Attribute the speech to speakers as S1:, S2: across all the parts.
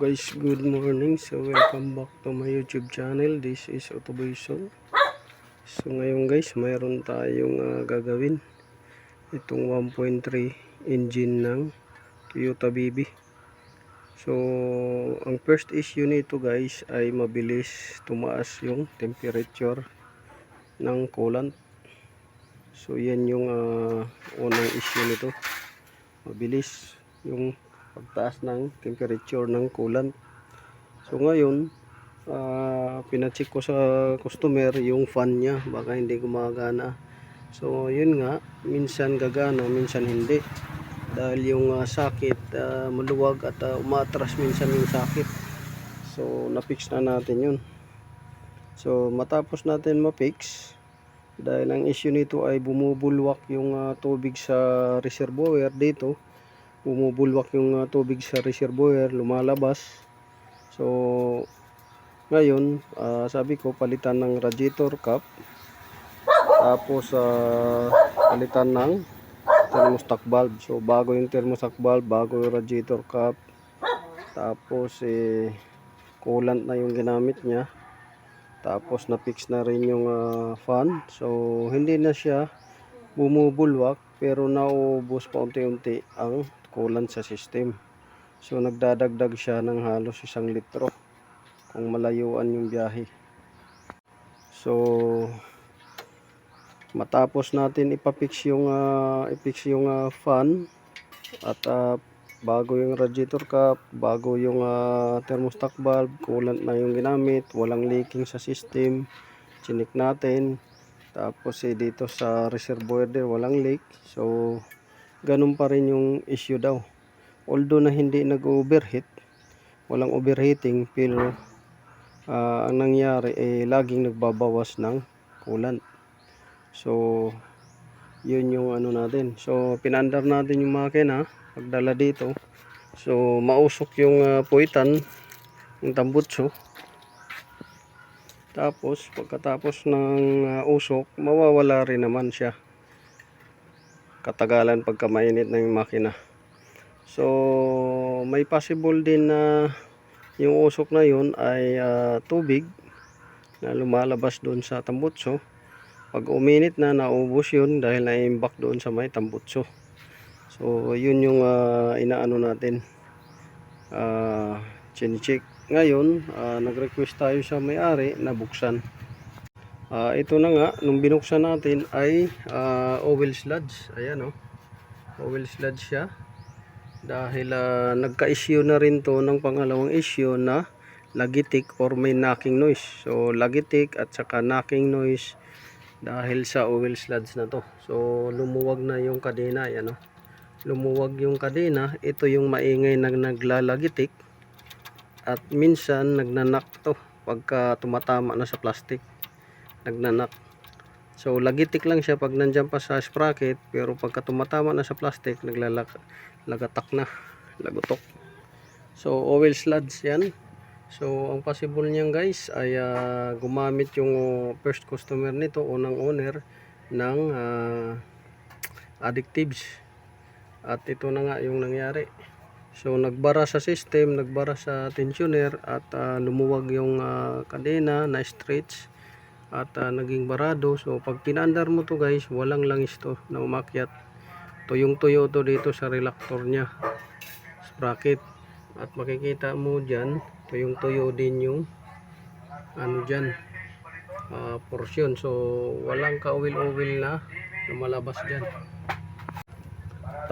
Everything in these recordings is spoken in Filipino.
S1: Guys, good morning. So welcome back to my YouTube channel. This is Autobison. So ngayon guys, mayroon tayong gagawin itong 1.3 engine ng Toyota BB. So ang first issue nito guys ay mabilis tumaas yung temperature ng coolant. So yan yung unang issue nito. Mabilis yung pagtaas ng temperature ng coolant. So ngayon pinacheck ko sa customer yung fan niya, baka hindi gumagana. So yun nga, minsan gagana, minsan hindi, dahil yung sakit maluwag at umatras minsan yung sakit. So na-fix na natin yun. So matapos natin ma-fix, dahil ang issue nito ay bumubulwak yung tubig sa reservoir dito, bumubulwak yung tubig sa reservoir, lumalabas. So ngayon sabi ko palitan ng radiator cap, tapos palitan ng thermostat valve. So bago yung thermostat valve, bago yung radiator cap, tapos coolant na yung ginamit niya, tapos na fix na rin yung fan. So hindi na siya bumubulwak, pero naubos pa unti-unti ang coolant sa system. So nagdadagdag siya ng halos 1 litro kung malayuan yung biyahe. So matapos natin ipapix yung fan at bago yung radiator cap, bago yung thermostat valve, coolant na yung ginamit, walang leaking sa system, chinik natin. Tapos dito sa reservoir din walang leak. So ganun pa rin yung issue daw, although na hindi nag-overheat, walang overheating, pero ang nangyari laging nagbabawas ng coolant. So yun yung ano natin. So pinandar natin yung makina pagdala dito. So mausok yung puwitan ng tambutso. Tapos pagkatapos ng usok, mawawala rin naman siya katagalan pagka mainit na yung makina. So may possible din na yung usok na yun ay tubig na lumalabas doon sa tambutso. Pag uminit na, naubos yun dahil na-imbak doon sa may tambutso. So yun yung inaano natin, chine-check. Ngayon nag-request tayo sa may-ari na buksan. Ito na nga, nung binuksan natin ay oil sludge. Ayan oil sludge siya, dahil nagka-issue na rin to ng pangalawang issue na lagitik or may knocking noise. So lagitik at saka knocking noise dahil sa oil sludge na to. So lumuwag na yung kadena. Ayan lumuwag yung kadena. Ito yung maingay na naglalagitik, at minsan nagnanak to pagka tumatama na sa plastic, nagnanak. So lagitik lang siya pag nandyan pa sa sprocket, pero pagka tumatama na sa plastic, naglagatak na, lagutok. So oil sludge yan. So ang possible niyan guys ay gumamit yung first customer nito, unang owner, ng additives, at ito na nga yung nangyari. So nagbara sa system, nagbara sa tensioner, at lumuwag yung kadena na stretch, at naging barado. So pag pinaandar mo to guys, walang langis to na umakyat. Tuyong tuyo to dito sa reluctor nya, sprocket, at makikita mo dyan, tuyong tuyo din yung ano dyan, portion. So walang ka-oil-oil na lumalabas dyan.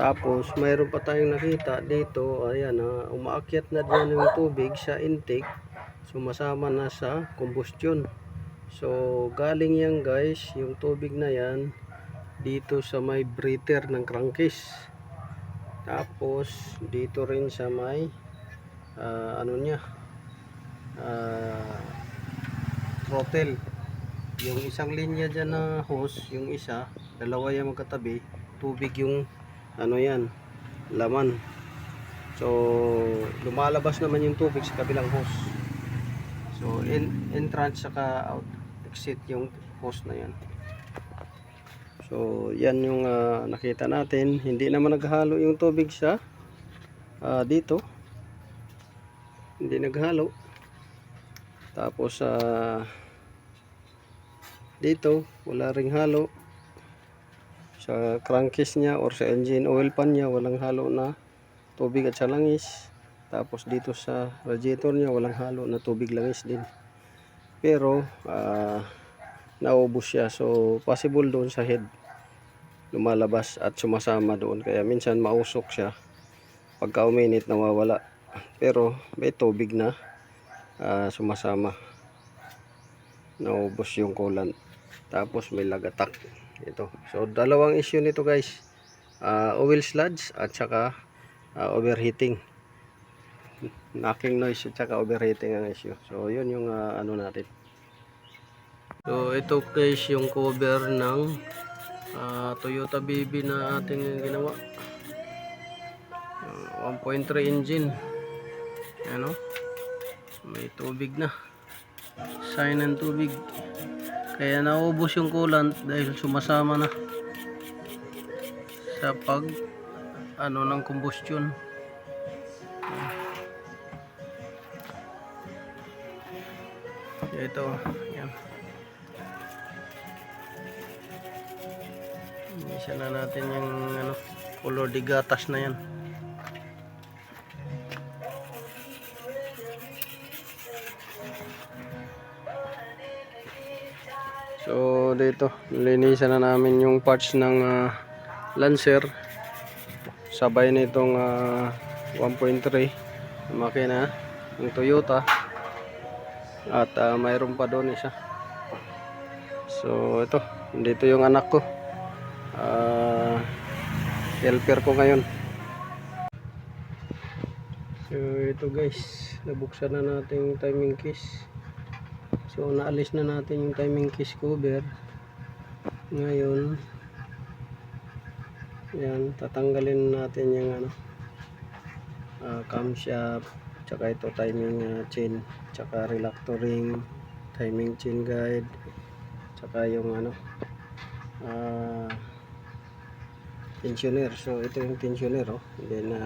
S1: Tapos mayroon pa tayong nakita dito, ayan umaakyat na dyan yung tubig sa intake, sumasama na sa combustion. So galing yan guys, yung tubig na yan, dito sa may breather ng crankcase, tapos dito rin sa may ano nya, throttle. Yung isang linya dyan na hose, yung isa, dalawa yung magkatabi, tubig yung ano yan, laman. So lumalabas naman yung tubig sa kabilang hose. So entrance saka out, exit yung hose na yan. So yan yung nakita natin. Hindi naman naghalo yung tubig sa dito. hindi naghalo. Tapos dito wala ring halo. Sa crankcase niya or sa engine oil pan niya walang halo na tubig at langis. Tapos dito sa radiator niya walang halo na tubig, langis din. Pero naubos siya, so possible doon sa head lumalabas at sumasama doon, kaya minsan mausok siya, pagka uminit nawawala, pero may tubig na sumasama, naubos yung coolant. Tapos may lagatak ito. So dalawang issue nito guys, oil sludge at saka overheating, knocking noise at saka overheating ang issue. So yun yung ano natin. So ito guys yung cover ng Toyota BB na ating ginawa, 1.3 engine. Ano, may tubig na, sign ng tubig, kaya naubos yung coolant dahil sumasama na sa pag ano ng combustion. Ito yan, isa na natin yung ano, color de gatas na yan. So dito linisan na namin yung parts ng Lancer, sabay nitong 1.3 makina ng Toyota, at mayroon pa doon isa. So ito, dito yung anak ko, helper ko ngayon. So ito guys, nabuksan na natin yung timing case. So naalis na natin yung timing case cover. Ngayon yan, tatanggalin natin yung ano, camshaft, tsaka ito timing chain, tsaka reluctor ring, timing chain guide, tsaka yung ano, tensioner. So ito yung tensioner, oh. Then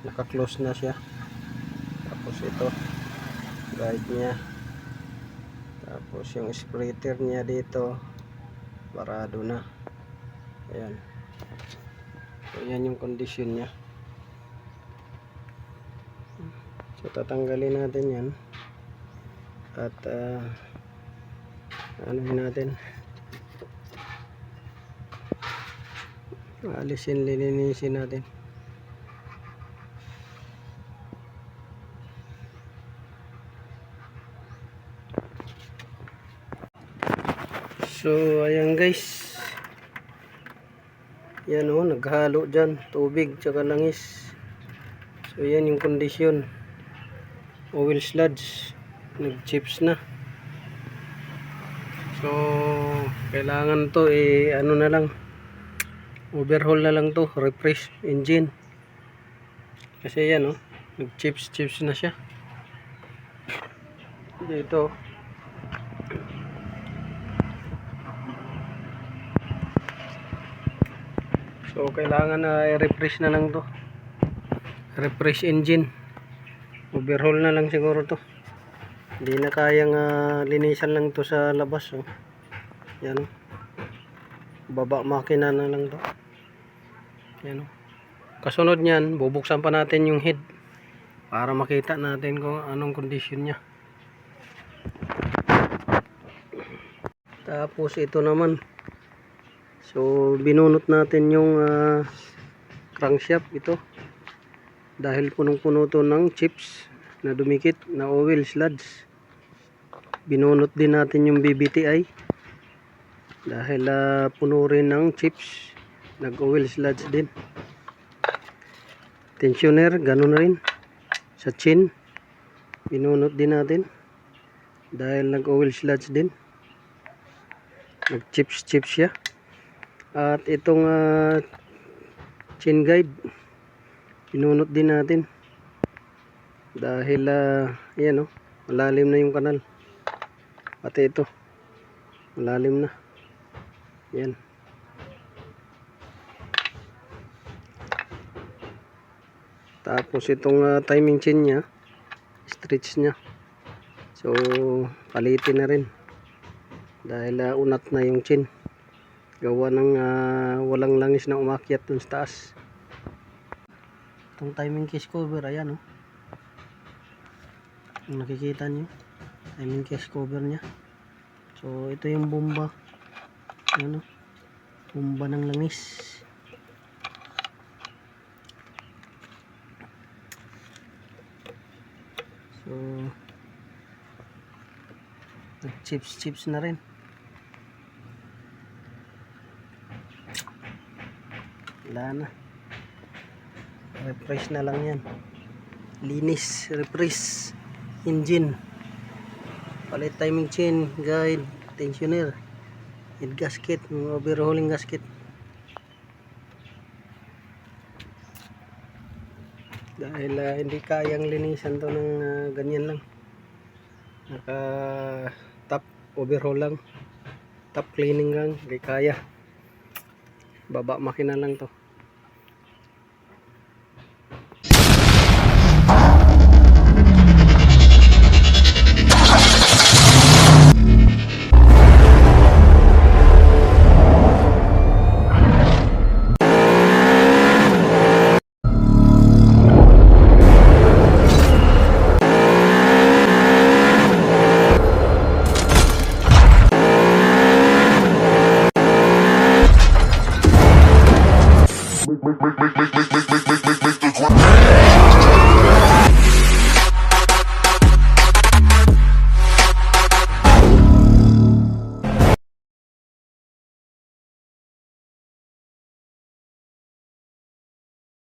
S1: naka-close na siya. Tapos ito guide niya, tapos yung splitter niya dito parado na. Ayan, so yan yung condition niya. So tatanggalin natin yan at anuhin natin, alisin, lilinisin natin. So ayan guys, yan o, naghalo dyan tubig tsaka langis. So yan yung kondisyon, oil sludge, nag-chips na. So kailangan to ano na lang, overhaul na lang to, refresh engine, kasi yan o, nag-chips na siya dito. So kailangan na i-refresh na lang to, refresh engine, overhaul na lang siguro to. Hindi na kayang linisan lang to sa labas, oh. Yan, oh. Baba makina na lang to. Yan, oh. Kasunod niyan, bubuksan pa natin yung head para makita natin kung anong condition niya. Tapos ito naman, so binunot natin yung crankshaft ito dahil punong-puno to ng chips na dumikit na oil sludge. Binunot din natin yung BBTI dahil puno rin ng chips, nag oil sludge din. Tensioner ganun rin, sa chin binunot din natin dahil nag oil sludge din, nag chips siya. At itong chain guide binunot din natin dahil yan, oh, malalim na yung kanal, pati ito malalim na. Yan, tapos itong timing chain nya stretch niya. So palitin na rin dahil unat na yung chin, gawa ng walang langis na umakyat dun sa taas. Itong timing case cover, ayan oh, kung nakikita nyo, timing case cover nya. So ito yung bomba, ayan oh, bomba ng langis. So chips na rin. Wala na, refresh na lang yan, linis, refresh engine, palit timing chain, guide, tensioner, head gasket, overhauling gasket. Dahil hindi kayang linisan to ng ganyan lang, naka top overhaul lang, top cleaning lang, hindi kaya, baba makina lang to.
S2: Make